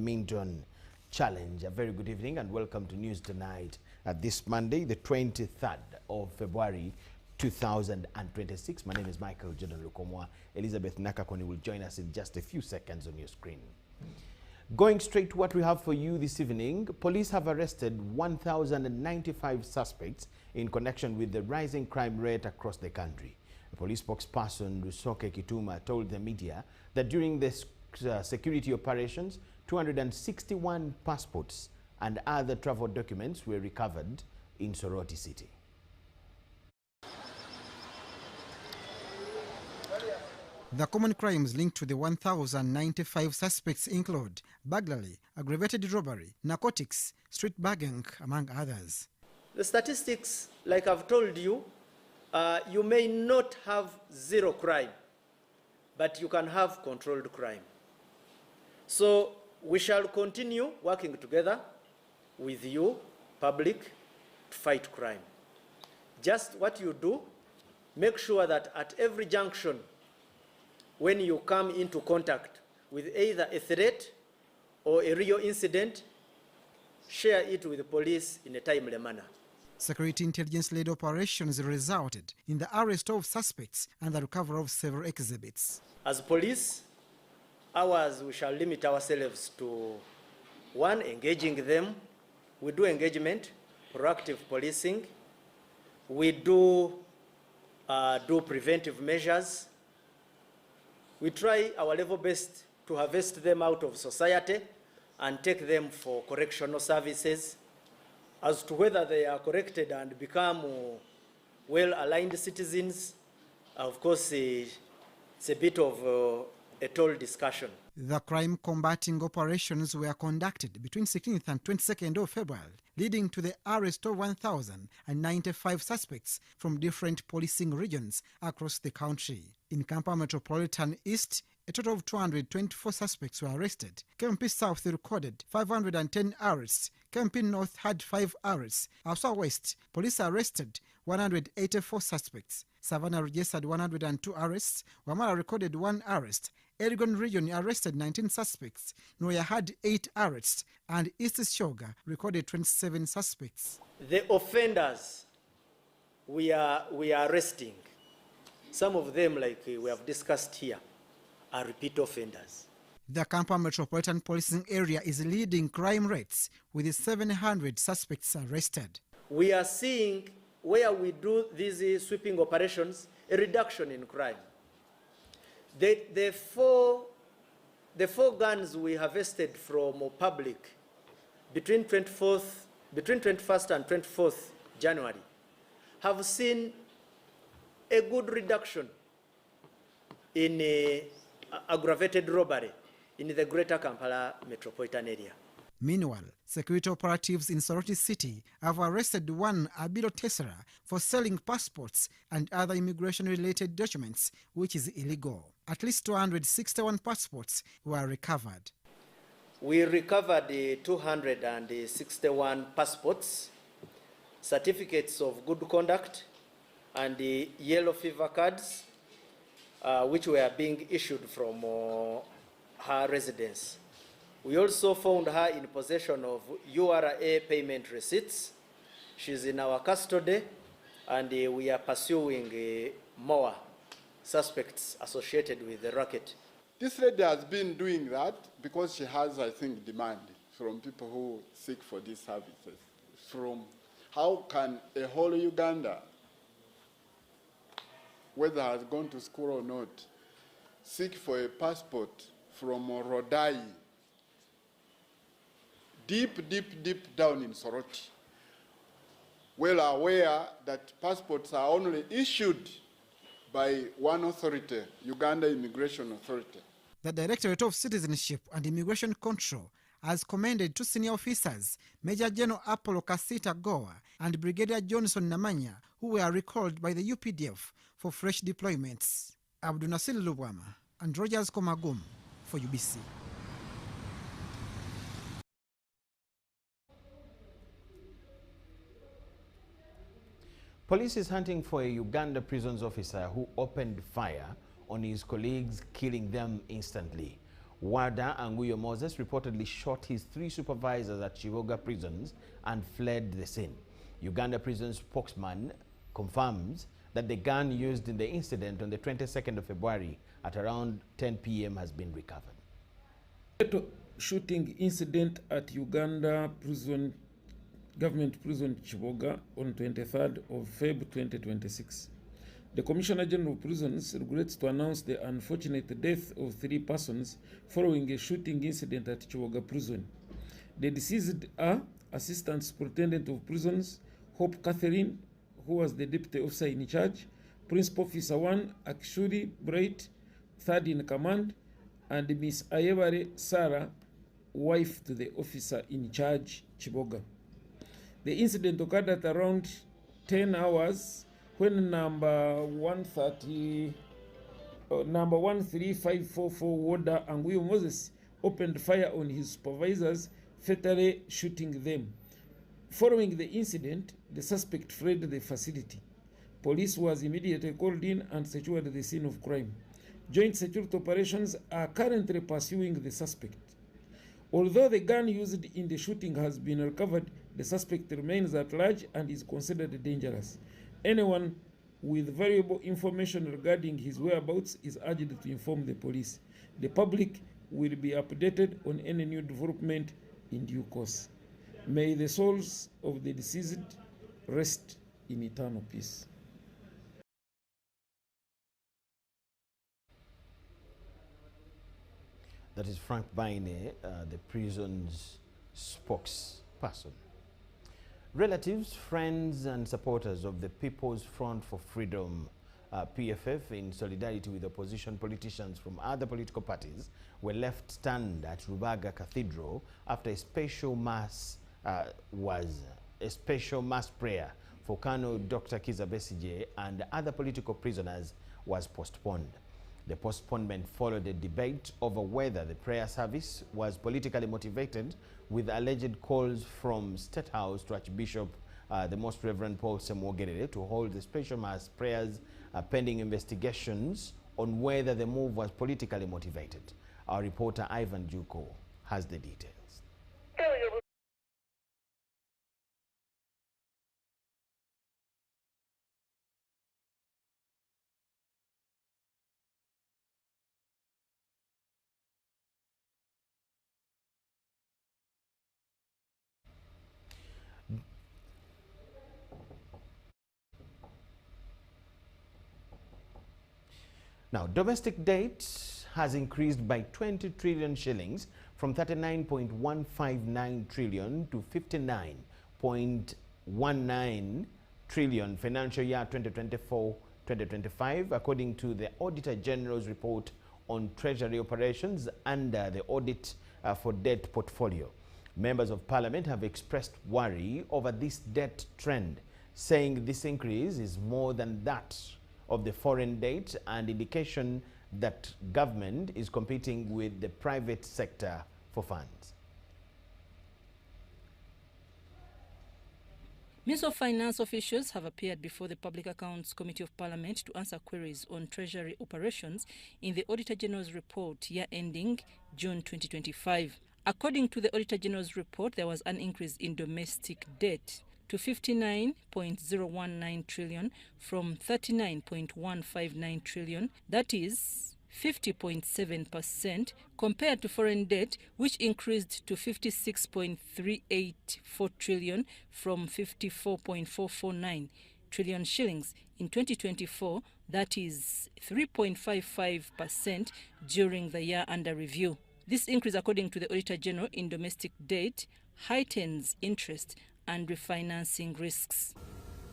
Badminton Challenge. A very good evening and welcome to News Tonight this Monday, the 23rd of February 2026. My name is Micheal Lukomwa. Elizabeth Nakakoni will join us in just a few seconds on your screen. Going straight to what we have for you this evening, police have arrested 1,095 suspects in connection with the rising crime rate across the country. The police spokesperson Rusoke Kituma told the media that during the security operations, 261 passports and other travel documents were recovered in Soroti City. The common crimes linked to the 1,095 suspects include burglary, aggravated robbery, narcotics, street begging, among others. The statistics, like I've told you, you may not have zero crime, but you can have controlled crime. So we shall continue working together with you, public, to fight crime. Just what you do, make sure that at every junction, when you come into contact with either a threat or a real incident, share it with the police in a timely manner. Security intelligence-led operations resulted in the arrest of suspects and the recovery of several exhibits. As police, ours, we shall limit ourselves to one, engaging them. We do engagement, proactive policing. We do preventive measures. We try our level best to harvest them out of society and take them for correctional services. As to whether they are corrected and become well-aligned citizens, of course, it's a bit of a tall discussion. The crime combating operations were conducted between 16th and 22nd of February, leading to the arrest of 1,095 suspects from different policing regions across the country. In Kampala Metropolitan East, a total of 224 suspects were arrested. KMP South recorded 510 arrests. KMP North had 5 arrests. Outside West, police arrested 184 suspects. Savannah registered 102 arrests. Wamala recorded 1 arrest. Elgon region arrested 19 suspects. Noya had 8 arrests. And East Shoga recorded 27 suspects. The offenders we are arresting, some of them, like we have discussed here, are repeat offenders. The Kampala Metropolitan Policing Area is leading crime rates with 700 suspects arrested. We are seeing, where we do these sweeping operations, a reduction in crime. The four guns we harvested from public between 21st and 24th January have seen a good reduction in aggravated robbery in the greater Kampala metropolitan area. Meanwhile, security operatives in Soroti City have arrested one Abilo Tessera for selling passports and other immigration-related documents, which is illegal. At least 261 passports were recovered. We recovered 261 passports, certificates of good conduct, and the yellow fever cards, which were being issued from her residence. We also found her in possession of URA payment receipts. She's in our custody, and we are pursuing more suspects associated with the racket. This lady has been doing that because she has, I think, demand from people who seek for these services. From how can a whole Uganda, whether has gone to school or not, seek for a passport from Rodai, deep down in Soroti, well aware that passports are only issued by one authority, Uganda Immigration Authority. The Directorate of Citizenship and Immigration Control has commended 2 senior officers, Major General Apollo Kasita Goa and Brigadier Johnson Namanya, who were recalled by the UPDF for fresh deployments. Abdunasir Lubwama and Rogers Komagum for UBC. Police is hunting for a Uganda prisons officer who opened fire on his colleagues, killing them instantly. Wada Anguyo Moses reportedly shot his 3 supervisors at Chivoga prisons and fled the scene. Uganda prison spokesman confirms that the gun used in the incident on the 22nd of February at around 10 p.m. has been recovered. Shooting incident at Uganda prison, government prison Chivoga on 23rd of Feb 2026. The Commissioner General of Prisons regrets to announce the unfortunate death of 3 persons following a shooting incident at Chivoga prison. The deceased are Assistant Superintendent of Prisons Hope Catherine, who was the Deputy Officer in charge, Principal Officer 1 Akshuri Bright, 3rd in command, and Miss Ayebare Sarah, wife to the officer in charge, Chivoga. The incident occurred at around 10 hours when number 13544 Wada Anguyo Moses opened fire on his supervisors, fatally shooting them. Following the incident, the suspect fled the facility. Police was immediately called in and secured the scene of crime. Joint security operations are currently pursuing the suspect. Although the gun used in the shooting has been recovered, the suspect remains at large and is considered dangerous. Anyone with valuable information regarding his whereabouts is urged to inform the police. The public will be updated on any new development in due course. May the souls of the deceased rest in eternal peace. That is Frank Baine, the prison's spokesperson. Relatives, friends and supporters of the People's Front for Freedom, PFF, in solidarity with opposition politicians from other political parties, were left stunned at Rubaga Cathedral after a special mass prayer for Colonel Dr. Kizza Besigye and other political prisoners was postponed. The postponement followed a debate over whether the prayer service was politically motivated, with alleged calls from State House to Archbishop the Most Reverend Paul Semwogerere to hold the special mass prayers pending investigations on whether the move was politically motivated. Our reporter Ivan Juko has the details. Now, domestic debt has increased by 20 trillion shillings from 39.159 trillion to 59.19 trillion financial year 2024-2025, according to the Auditor General's report on Treasury operations under the audit for debt portfolio. Members of Parliament have expressed worry over this debt trend, saying this increase is more than that of the foreign debt and indication that government is competing with the private sector for funds. Minister of Finance officials have appeared before the Public Accounts Committee of Parliament to answer queries on Treasury operations in the Auditor General's report year ending June 2025. According to the Auditor General's report, there was an increase in domestic debt to 59.019 trillion from 39.159 trillion, that is 50.7%, compared to foreign debt, which increased to 56.384 trillion from 54.449 trillion shillings in 2024, that is 3.55% during the year under review. This increase, according to the Auditor General, in domestic debt heightens interest and refinancing risks.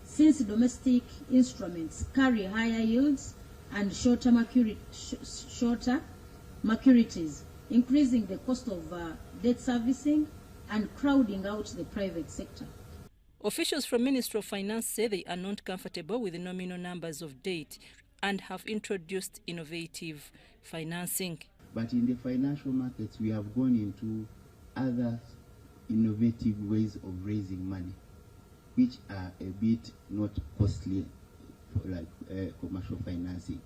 Since domestic instruments carry higher yields and shorter maturities, increasing the cost of debt servicing and crowding out the private sector. Officials from Ministry of Finance say they are not comfortable with the nominal numbers of debt and have introduced innovative financing. But in the financial markets, we have gone into other innovative ways of raising money, which are a bit not costly, like commercial financing.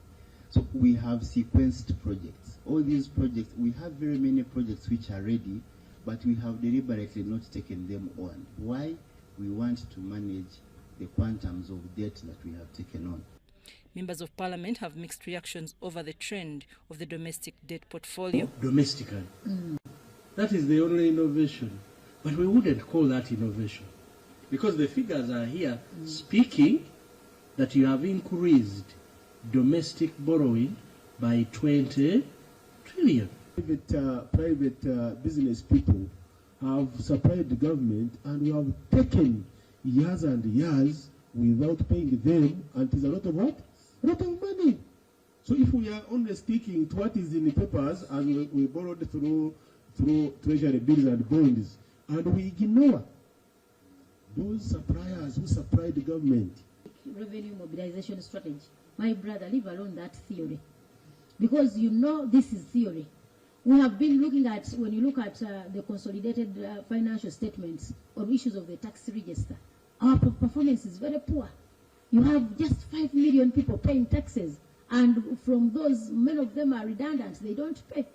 So we have sequenced projects. All these projects, we have very many projects which are ready, but we have deliberately not taken them on. Why? We want to manage the quantums of debt that we have taken on. Members of Parliament have mixed reactions over the trend of the domestic debt portfolio. Domestically. That is the only innovation. But we wouldn't call that innovation, because the figures are here speaking that you have increased domestic borrowing by 20 trillion. Private business people have supplied the government, and we have taken years and years without paying them, and it is a lot of what? A lot of money. So if we are only sticking to what is in the papers, and we borrowed through treasury bills and bonds, and we ignore those suppliers who supply the government. Revenue mobilization strategy. My brother, leave alone that theory. Because you know this is theory. We have been looking at, when you look at the consolidated financial statements or issues of the tax register, our performance is very poor. You have just 5 million people paying taxes, and from those, many of them are redundant. They don't pay.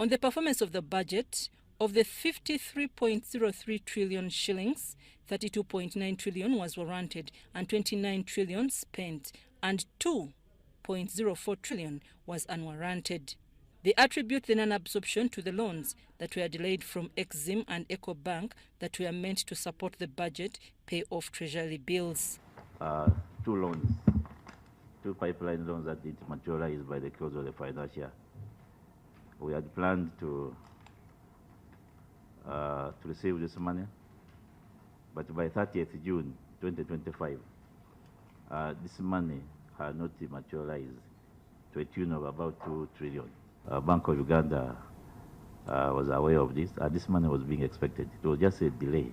On the performance of the budget, of the 53.03 trillion shillings, 32.9 trillion was warranted and 29 trillion spent, and 2.04 trillion was unwarranted. They attribute the non-absorption to the loans that were delayed from Exim and EcoBank that were meant to support the budget pay off treasury bills. 2 loans, 2 pipeline loans that did materialize by the close of the financial year. We had planned to receive this money, but by 30th June 2025, this money had not materialized to a tune of about 2 trillion. Bank of Uganda was aware of this, and this money was being expected. It was just a delay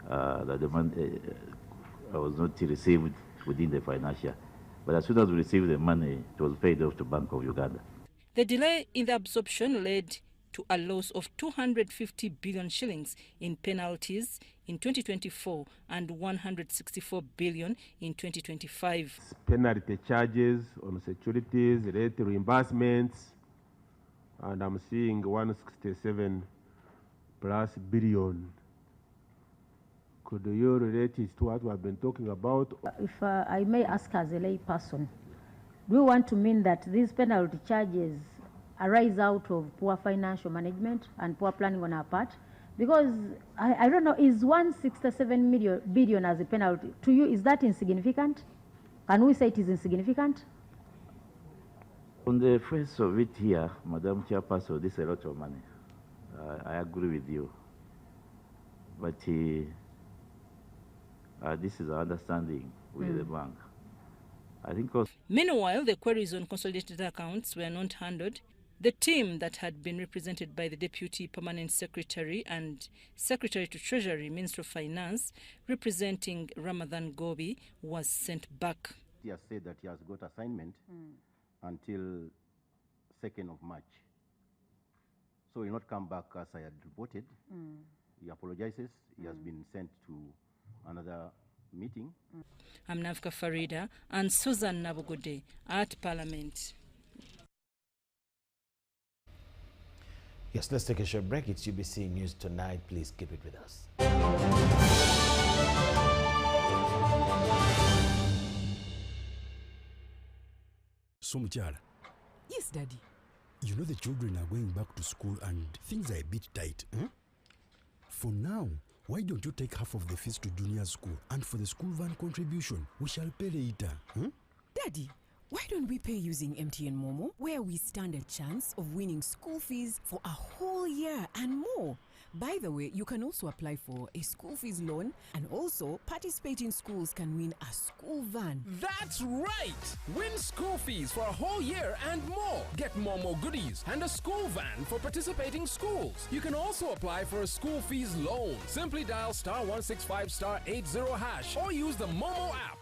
that the money was not received within the financial year. But as soon as we received the money, it was paid off to Bank of Uganda. The delay in the absorption led to a loss of 250 billion shillings in penalties in 2024 and 164 billion in 2025. Penalty charges on securities, rate reimbursements, and I'm seeing 167 plus billion. Could you relate it to what we have been talking about? If I may ask as a lay person, do you want to mean that these penalty charges arise out of poor financial management and poor planning on our part? Because I don't know, is 167 billion as a penalty, to you, is that insignificant? Can we say it is insignificant? On the face of it here, Madam Chairperson, this is a lot of money. I agree with you. But this is our understanding with the bank. I think also. Meanwhile, the queries on consolidated accounts were not handled. The team that had been represented by the Deputy Permanent Secretary and Secretary to Treasury, Minister of Finance, representing Ramadan Gobi, was sent back. He has said that he has got assignment until 2nd of March. So he will not come back as I had reported. He apologizes. He has been sent to another meeting. I'm Navka Farida and Susan Nabugode at Parliament. Yes, let's take a short break. It's UBC News Tonight. Please keep it with us. So, Micheal. Yes, Daddy. You know the children are going back to school and things are a bit tight. For now, why don't you take half of the fees to junior school, and for the school van contribution, we shall pay later. Daddy, why don't we pay using MTN Momo, where we stand a chance of winning school fees for a whole year and more? By the way, you can also apply for a school fees loan, and also participating schools can win a school van. That's right! Win school fees for a whole year and more. Get Momo goodies and a school van for participating schools. You can also apply for a school fees loan. Simply dial *165*80# or use the Momo app.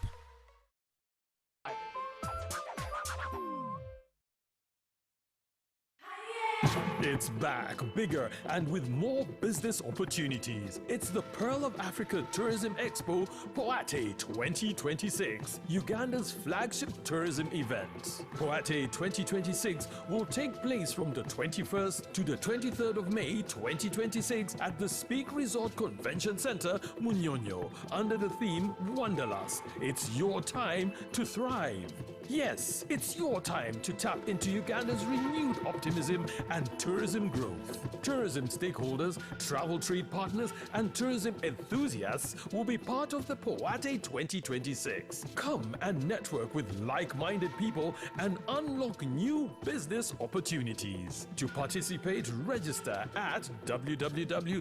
It's back, bigger and with more business opportunities. It's the Pearl of Africa Tourism Expo, Poate 2026, Uganda's flagship tourism event. Poate 2026 will take place from the 21st to the 23rd of May 2026 at the Speak Resort Convention Center, Munyonyo, under the theme Wanderlust. It's your time to thrive. Yes, it's your time to tap into Uganda's renewed optimism and tourism growth. Tourism stakeholders, travel trade partners, and tourism enthusiasts will be part of the Poate 2026. Come and network with like-minded people and unlock new business opportunities. To participate, register at www.poate.co.ug.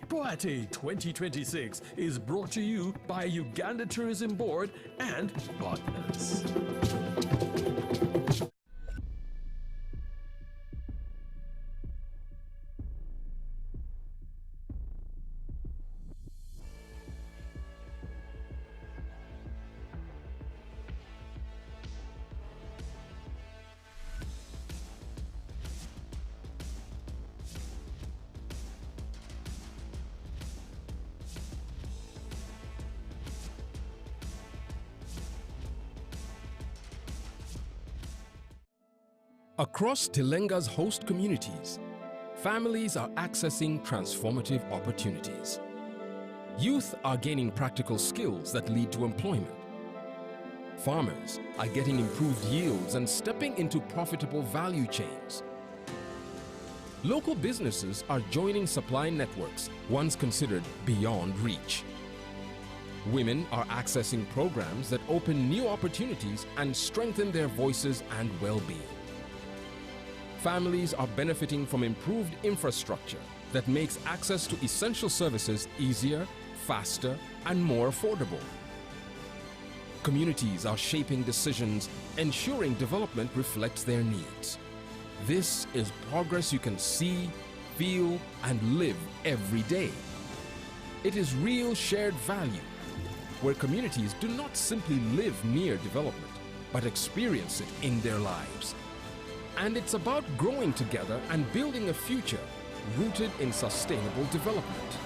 Poate 2026 is brought to you by Uganda Tourism Board and partners. Across Tilenga's host communities, families are accessing transformative opportunities. Youth are gaining practical skills that lead to employment. Farmers are getting improved yields and stepping into profitable value chains. Local businesses are joining supply networks once considered beyond reach. Women are accessing programs that open new opportunities and strengthen their voices and well-being. Families are benefiting from improved infrastructure that makes access to essential services easier, faster, and more affordable. Communities are shaping decisions, ensuring development reflects their needs. This is progress you can see, feel, and live every day. It is real shared value, where communities do not simply live near development, but experience it in their lives. And it's about growing together and building a future rooted in sustainable development.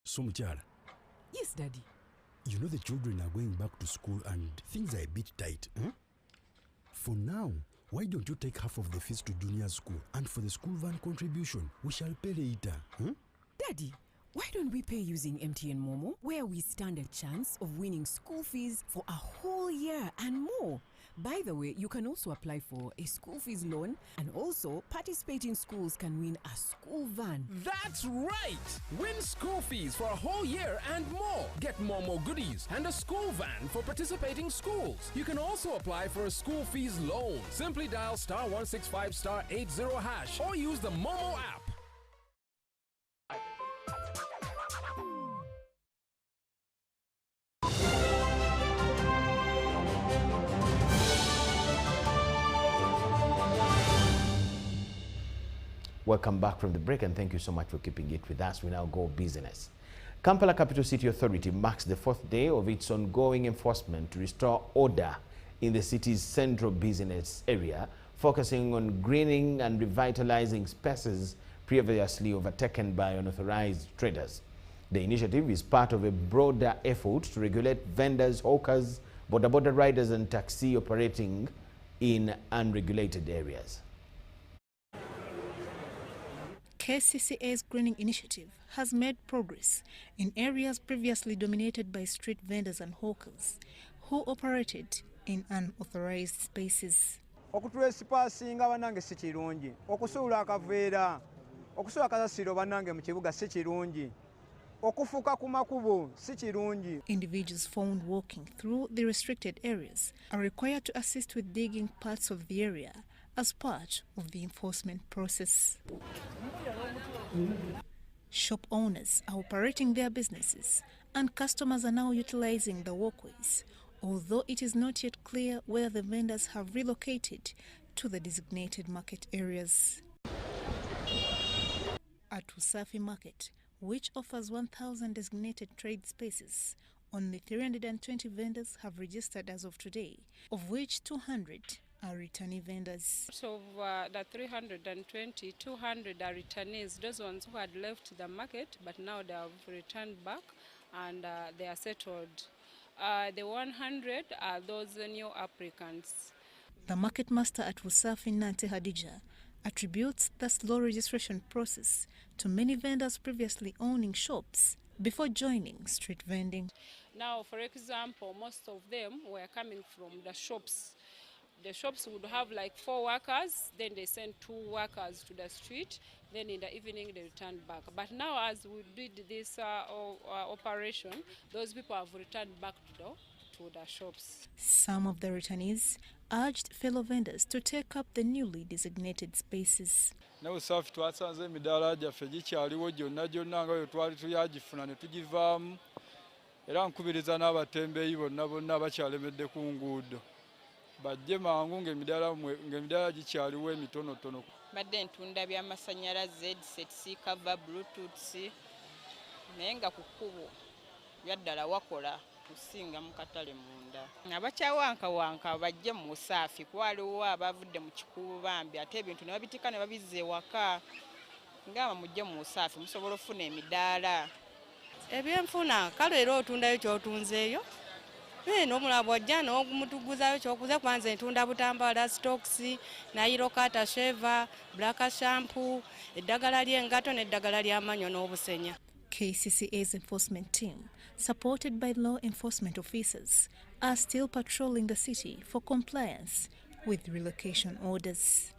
So, Micheal. Yes, Daddy. You know the children are going back to school and things are a bit tight. For now, why don't you take half of the fees to junior school, and for the school van contribution, we shall pay later. Daddy, why don't we pay using MTN Momo, where we stand a chance of winning school fees for a whole year and more? By the way, you can also apply for a school fees loan, and also participating schools can win a school van. That's right! Win school fees for a whole year and more. Get Momo goodies and a school van for participating schools. You can also apply for a school fees loan. Simply dial *165*80# or use the Momo app. Welcome back from the break, and thank you so much for keeping it with us. We now go business. Kampala Capital City Authority marks the 4th day of its ongoing enforcement to restore order in the city's central business area, focusing on greening and revitalizing spaces previously overtaken by unauthorized traders. The initiative is part of a broader effort to regulate vendors, hawkers, border riders, and taxi operating in unregulated areas. KCCA's greening initiative has made progress in areas previously dominated by street vendors and hawkers who operated in unauthorized spaces. Okutwesipasinga banange si kirungi, okusuula akaveera, okusuula kasasiro banange mu kibuga si kirungi, okufuka ku makubo si kirungi. Individuals found walking through the restricted areas are required to assist with digging parts of the area as part of the enforcement process. Shop owners are operating their businesses and customers are now utilizing the walkways, although it is not yet clear whether the vendors have relocated to the designated market areas. At Usafi Market, which offers 1,000 designated trade spaces. Only 320 vendors have registered as of today, of which 200 are returnee vendors. So the 320, 200 are returnees, those ones who had left the market, but now they have returned back and they are settled. The 100 are those new applicants. The market master at Wusafi, Nante Hadija, attributes the slow registration process to many vendors previously owning shops before joining street vending. Now, for example, most of them were coming from the shops. The shops would have like 4 workers, then they send 2 workers to the street, then in the evening they return back. But now as we did this operation, those people have returned back to the shops. Some of the returnees urged fellow vendors to take up the newly designated spaces. Now Wusafi twasanze emidaala gyaffe gikyaliwo gyonna nga bwe twali tuyagifuna ne tugivaamu. Era nkubiriza n'abatembeeyi bonna abakyalemedde ku nguudo bajje mangu ng'emidaala gikyaliwo emitonotono. Badde ntunda by'amasannyalaze, headsets, cover, bluetooths, naye nga ku kkubo byaddala wakola kusinga mu katale munda. Abakyawankawanka bajje mu Wusafi, kwaliwo abavudde mu kikubu bambi ate ebintu ne babitika ne babizza ewaka. Ngamba mujje mu Wusafi musobola ofuna emidaala. Ebyenfuna kale era otundayo kyotunzeeyo n'omulala bw'ojja n'omutuguzayo kyokuze kwanza entunda butambala stocks, nayiro kata sheva, black shampoo, eddagala ly'engato n'eddagala ly'amannyo n'obusenya. KCCA's enforcement team, supported by law enforcement officers, are still patrolling the city for compliance with relocation orders.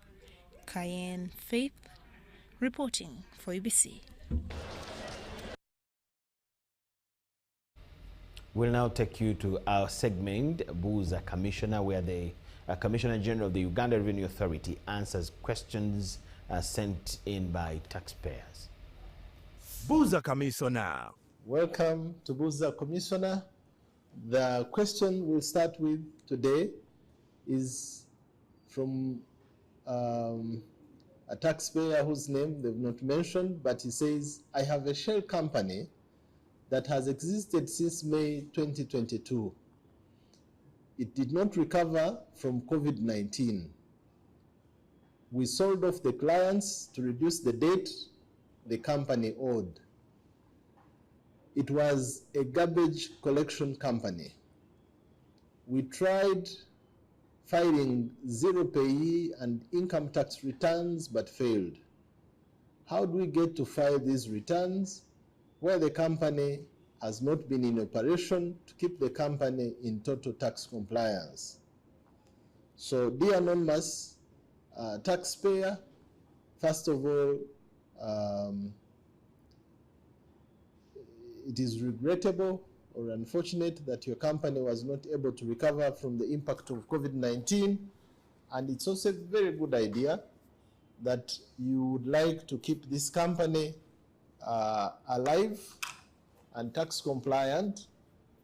Cayenne Faith, reporting for UBC. We'll now take you to our segment, Buza Commissioner, where the Commissioner General of the Uganda Revenue Authority answers questions sent in by taxpayers. Buza Commissioner. Welcome to Buza Commissioner. The question we'll start with today is from a taxpayer whose name they've not mentioned, but he says, I have a shell company that has existed since May 2022. It did not recover from COVID-19. We sold off the clients to reduce the debt the company owed. It was a garbage collection company. We tried filing zero payee and income tax returns but failed. How do we get to file these returns where the company has not been in operation to keep the company in total tax compliance? So, dear anonymous taxpayer, first of all, it is regrettable or unfortunate that your company was not able to recover from the impact of COVID-19, and it's also a very good idea that you would like to keep this company alive and tax compliant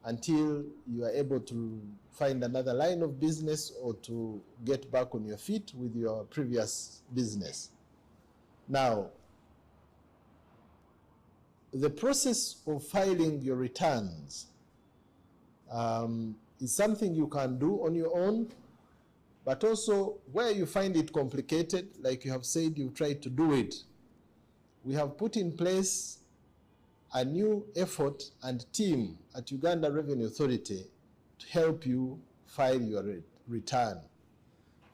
until you are able to find another line of business or to get back on your feet with your previous business. Now, the process of filing your returns is something you can do on your own, but also where you find it complicated, like you have said, you've tried to do it. We have put in place a new effort and team at Uganda Revenue Authority to help you file your return.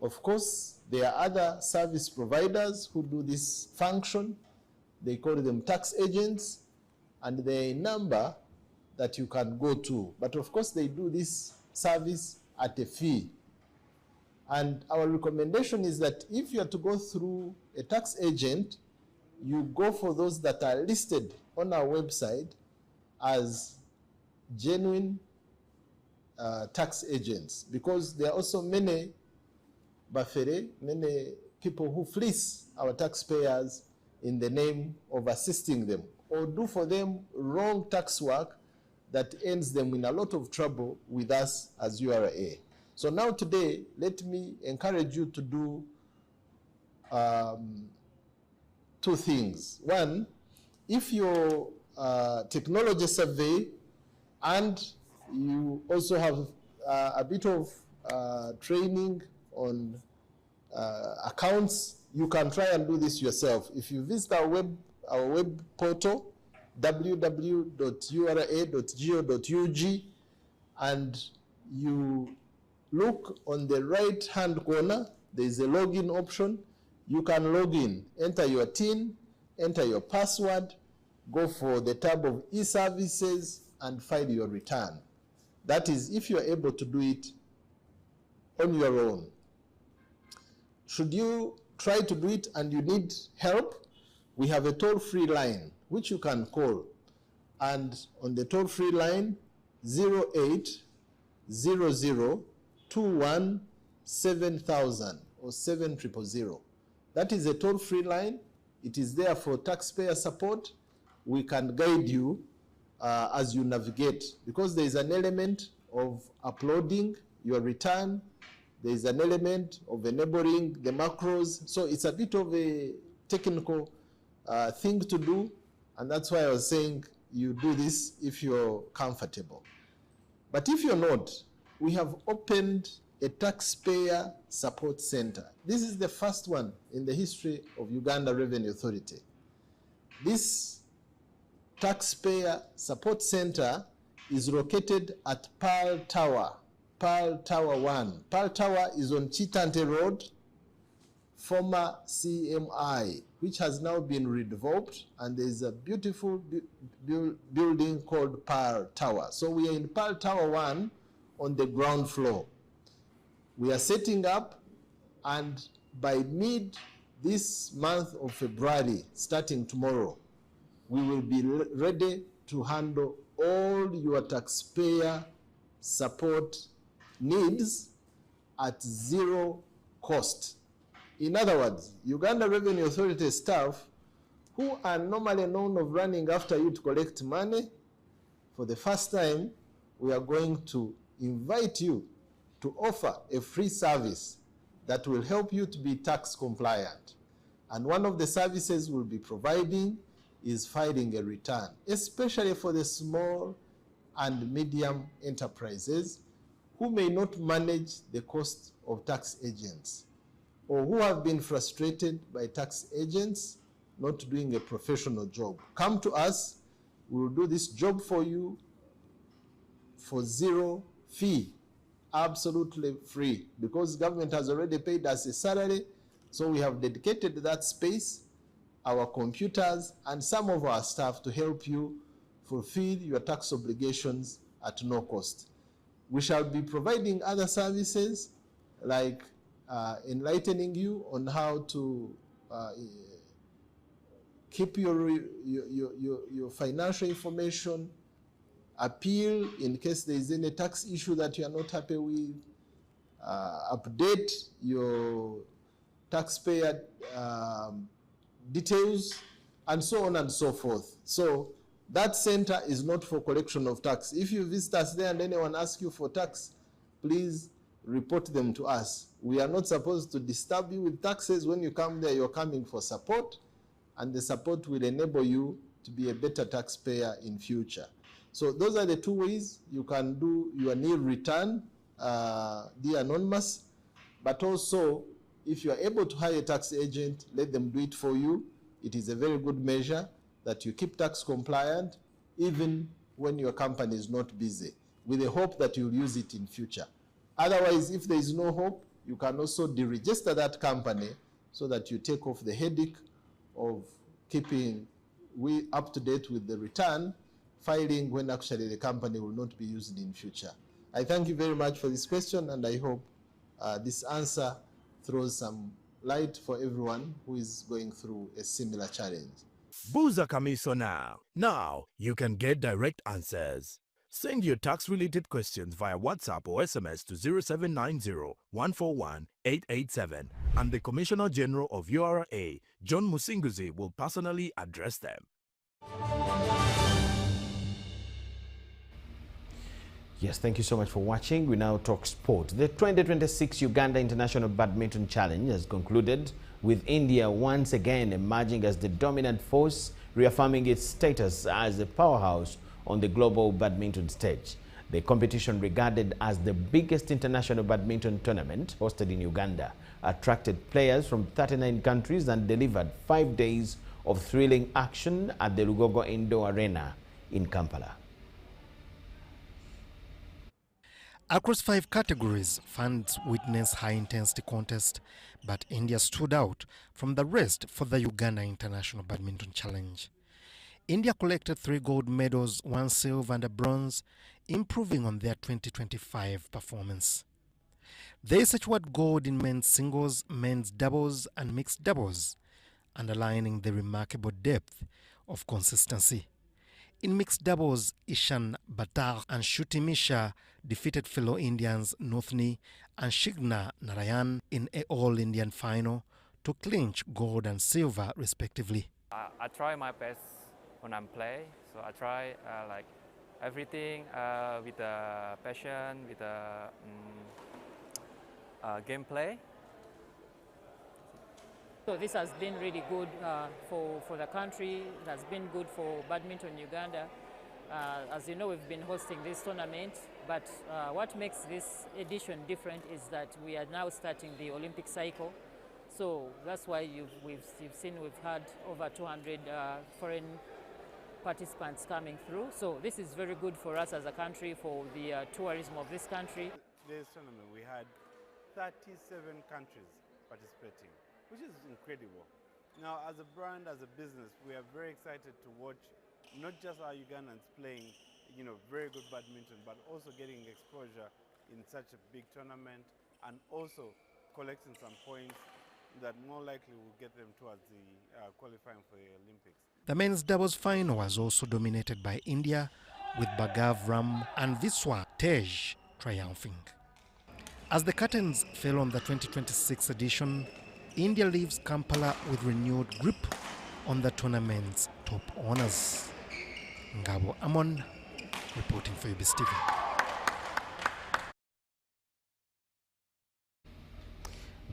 Of course, there are other service providers who do this function. They call them tax agents, and there are a number that you can go to. But of course, they do this service at a fee. And our recommendation is that if you are to go through a tax agent, you go for those that are listed on our website as genuine tax agents, because there are also many people who fleece our taxpayers in the name of assisting them or do for them wrong tax work that ends them in a lot of trouble with us as URA. So now today, let me encourage you to do two things. One, if your technology survey, and you also have a bit of training on accounts. You can try and do this yourself. If you visit our web portal, www.ura.go.ug, and you look on the right-hand corner, there is a login option. You can log in, enter your TIN, enter your password, go for the tab of e-services, and file your return. That is, if you're able to do it on your own. Should you try to do it and you need help, we have a toll-free line which you can call. And on the toll-free line, 0800-21-7000 or 7000. That is a toll-free line. It is there for taxpayer support. We can guide you as you navigate, because there is an element of uploading your return. There is an element of enabling the macros. So it's a bit of a technical thing to do, and that's why I was saying you do this if you're comfortable. But if you're not, we have opened a taxpayer support center. This is the first one in the history of Uganda Revenue Authority. This taxpayer support center is located at Pearl Tower 1. Pearl Tower is on Chitante Road, former CMI, which has now been redeveloped, and there's a beautiful building called Pearl Tower. So we are in Pearl Tower 1 on the ground floor. We are setting up, and by mid this month of February, starting tomorrow, we will be ready to handle all your taxpayer support needs at zero cost. In other words, Uganda Revenue Authority staff who are normally known of running after you to collect money, for the first time, we are going to invite you to offer a free service that will help you to be tax compliant. And one of the services we'll be providing is filing a return, especially for the small and medium enterprises who may not manage the cost of tax agents, or who have been frustrated by tax agents not doing a professional job. Come to us, we'll do this job for you for zero fee, absolutely free, because government has already paid us a salary, so we have dedicated that space, our computers, and some of our staff to help you fulfill your tax obligations at no cost. We shall be providing other services like enlightening you on how to keep your financial information, appeal in case there is any tax issue that you are not happy with, update your taxpayer details, and so on and so forth. So that center is not for collection of tax. If you visit us there and anyone asks you for tax, please report them to us. We are not supposed to disturb you with taxes. When you come there, you're coming for support, and the support will enable you to be a better taxpayer in future. So those are the two ways you can do your nil return, the anonymous, but also if you are able to hire a tax agent, let them do it for you. It is a very good measure that you keep tax compliant even when your company is not busy, with the hope that you'll use it in future. Otherwise, if there is no hope, you can also deregister that company so that you take off the headache of keeping up to date with the return filing when actually the company will not be used in future. I thank you very much for this question, and I hope this answer throws some light for everyone who is going through a similar challenge. Buza Kamiso now. Now you can get direct answers. Send your tax-related questions via WhatsApp or SMS to 0790-141-887, and the Commissioner General of URA, John Musinguzi, will personally address them. Yes, thank you so much for watching. We now talk sport. The 2026 Uganda International Badminton Challenge has concluded, with India once again emerging as the dominant force, reaffirming its status as a powerhouse on the global badminton stage. The competition, regarded as the biggest international badminton tournament hosted in Uganda, attracted players from 39 countries and delivered 5 days of thrilling action at the Lugogo Indoor Arena in Kampala. Across 5 categories, fans witnessed high-intensity contest, but India stood out from the rest for the Uganda International Badminton Challenge. India collected 3 gold medals, 1 silver and a bronze, improving on their 2025 performance. They secured gold in men's singles, men's doubles and mixed doubles, underlining the remarkable depth of consistency. In mixed doubles, Ishan Batar and Shruti Misha defeated fellow Indians Nuthni and Shigna Narayan in an all-Indian final to clinch gold and silver respectively. I try my best when I'm playing, so I try like everything with passion, with gameplay. So this has been really good for the country. It has been good for badminton Uganda. As you know, we've been hosting this tournament, but what makes this edition different is that we are now starting the Olympic cycle. So that's why you've seen we've had over 200 foreign participants coming through. So this is very good for us as a country, for the tourism of this country. This tournament, we had 37 countries participating, which is incredible. Now, as a brand, as a business, we are very excited to watch not just our Ugandans playing, very good badminton, but also getting exposure in such a big tournament and also collecting some points that more likely will get them towards the qualifying for the Olympics. The men's doubles final was also dominated by India, with Bhargav Ram and Viswa Tej triumphing. As the curtains fell on the 2026 edition, India leaves Kampala with renewed grip on the tournament's top honors. Ngabo Amon, reporting for UBS TV.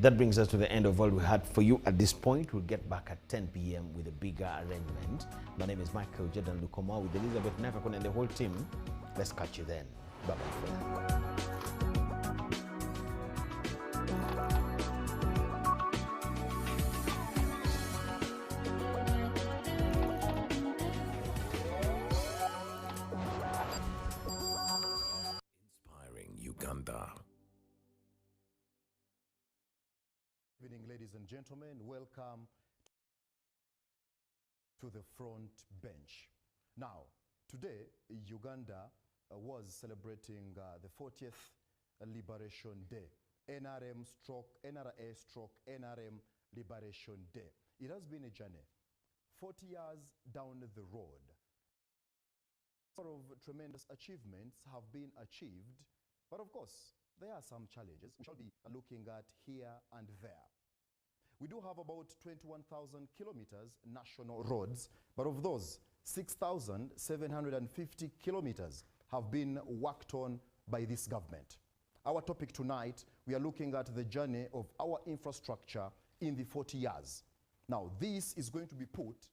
That brings us to the end of all we had for you at this point. We'll get back at 10 p.m. with a bigger arrangement. My name is Micheal Jordan Lukomwa with Elizabeth Navakon and the whole team. Let's catch you then. Bye-bye for now. Uganda. Good evening, ladies and gentlemen. Welcome to the front bench. Now, today, Uganda was celebrating the 40th Liberation Day, NRA stroke NRM Liberation Day. It has been a journey, 40 years down the road. A lot of tremendous achievements have been achieved. But of course, there are some challenges we shall be looking at here and there. We do have about 21,000 kilometers national roads, but of those, 6,750 kilometers have been worked on by this government. Our topic tonight, we are looking at the journey of our infrastructure in the 40 years. Now, this is going to be put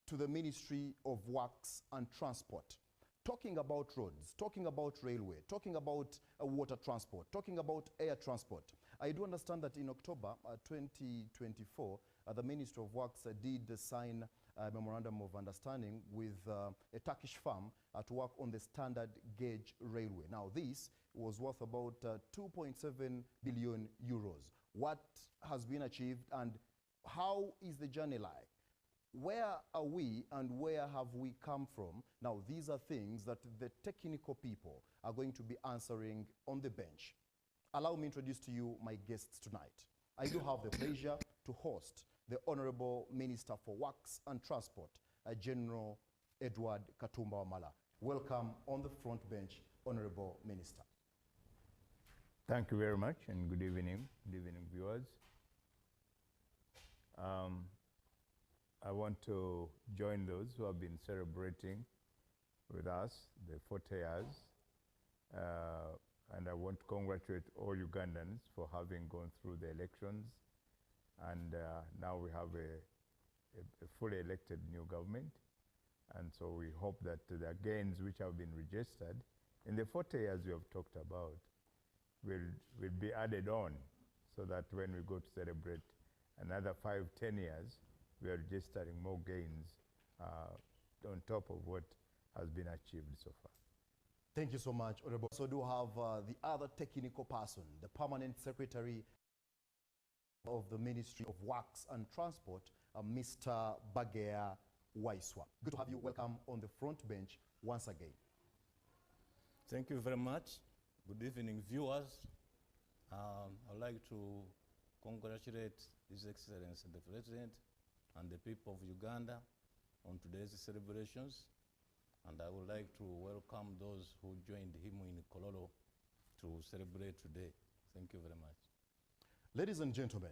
to the Ministry of Works and Transport. Talking about roads, talking about railway, talking about water transport, talking about air transport. I do understand that in October 2024, the Ministry of Works did sign a memorandum of understanding with a Turkish firm to work on the standard gauge railway. Now, this was worth about 2.7 billion euros. What has been achieved and how is the journey like? Where are we and where have we come from? Now, these are things that the technical people are going to be answering on the bench. Allow me to introduce to you my guests tonight. I do have the pleasure to host the Honorable Minister for Works and Transport, General Edward Katumba Wamala. Welcome on the front bench, Honorable Minister. Thank you very much and good evening viewers. I want to join those who have been celebrating with us the 40 years. And I want to congratulate all Ugandans for having gone through the elections. And now we have a fully elected new government. And so we hope that the gains which have been registered in the 40 years we have talked about will be added on, so that when we go to celebrate another 5, 10 years, we are registering more gains on top of what has been achieved so far. Thank you so much, Honorable. So do have the other technical person, the Permanent Secretary of the Ministry of Works and Transport, Mr. Bagea Waiswa. Good to have you. Welcome on the front bench once again. Thank you very much. Good evening, viewers. I'd like to congratulate His Excellency the President and the people of Uganda on today's celebrations. And I would like to welcome those who joined him in Kololo to celebrate today. Thank you very much. Ladies and gentlemen,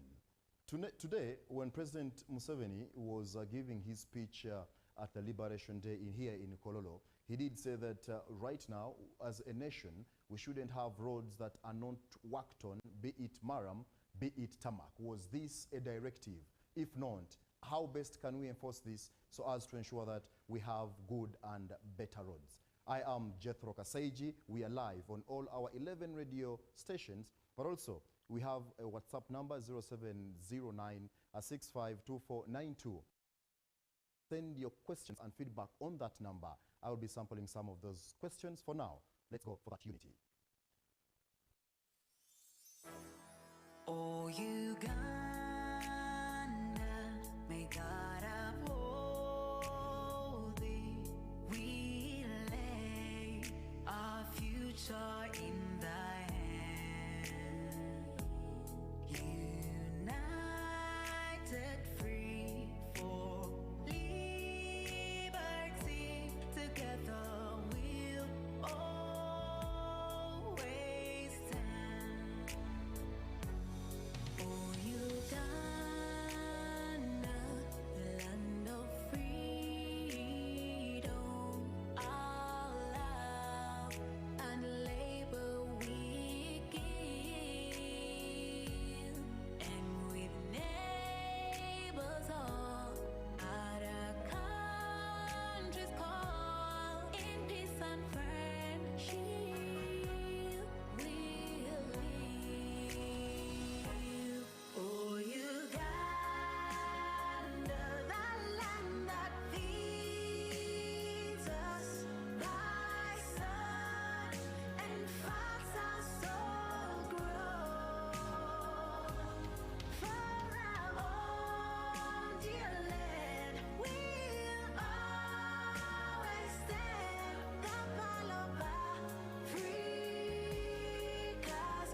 today when President Museveni was giving his speech at the Liberation Day here in Kololo, he did say that right now, as a nation, we shouldn't have roads that are not worked on, be it Maram, be it tarmac. Was this a directive? If not, how best can we enforce this so as to ensure that we have good and better roads? I am Jethro Kasaiji. We are live on all our 11 radio stations, but also we have a WhatsApp number 0709-652492. Send your questions and feedback on that number. I will be sampling some of those questions. For now, let's go for that unity. Oh, Uganda, may God uphold thee. We lay our future in thy hand. United, free for liberty, together we'll always stand. Oh, Uganda, land of freedom, our love and labor we give, and with neighbors all at our country's call, in peace and friendship we'll live. Oh, Uganda, the land that feeds us, thy son and fast our soul grow. For our own dear land, we'll always stand. The pile of Africa's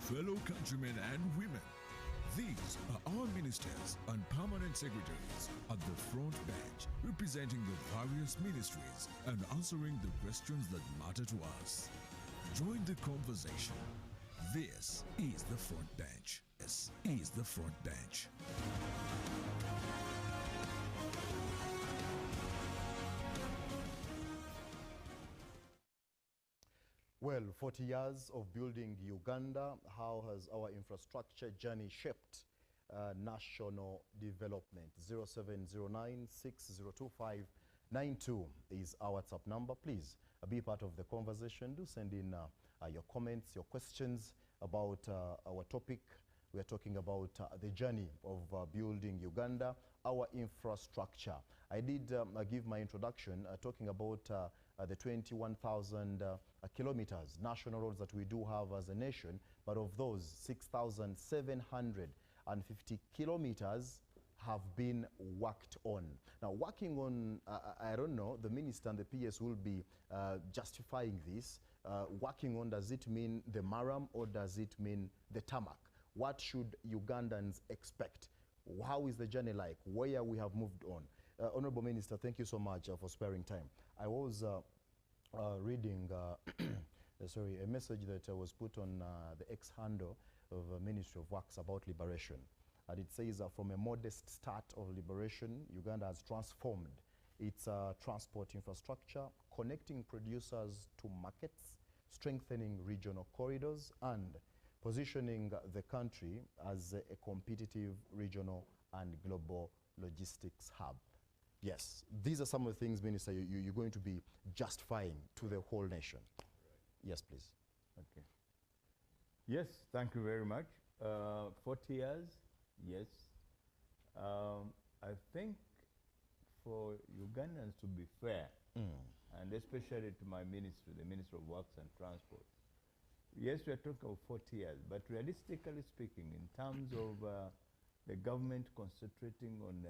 Fellow countrymen and women, these are our ministers and permanent secretaries at the front bench, representing the various ministries and answering the questions that matter to us. Join the conversation. This is the front bench. This is the front bench. Well, 40 years of building Uganda. How has our infrastructure journey shaped national development? 0709-602592 is our WhatsApp number. Please be part of the conversation. Do send in your comments, your questions about our topic. We are talking about the journey of building Uganda, our infrastructure. I did give my introduction talking about the 21,000 kilometers national roads that we do have as a nation, but of those 6,750 kilometers have been worked on. Now, working on, I don't know, the minister and the PS will be justifying this. Working on, does it mean the Maram or does it mean the tarmac? What should Ugandans expect? How is the journey like? Where we have moved on? Honorable Minister, thank you so much for sparing time. I was reading a message that was put on the X handle of the Ministry of Works about liberation. And it says from a modest start of liberation, Uganda has transformed It's transport infrastructure, connecting producers to markets, strengthening regional corridors, and positioning the country as a competitive regional and global logistics hub. Yes, these are some of the things, Minister, you're going to be justifying to the whole nation. Yes, please. Okay. Yes, thank you very much. 40 years, yes. I think for Ugandans to be fair, and especially to my ministry, the Ministry of Works and Transport, yes, we are talking of 40 years, but realistically speaking, in terms of the government concentrating on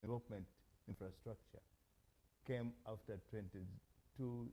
development infrastructure, came after 2020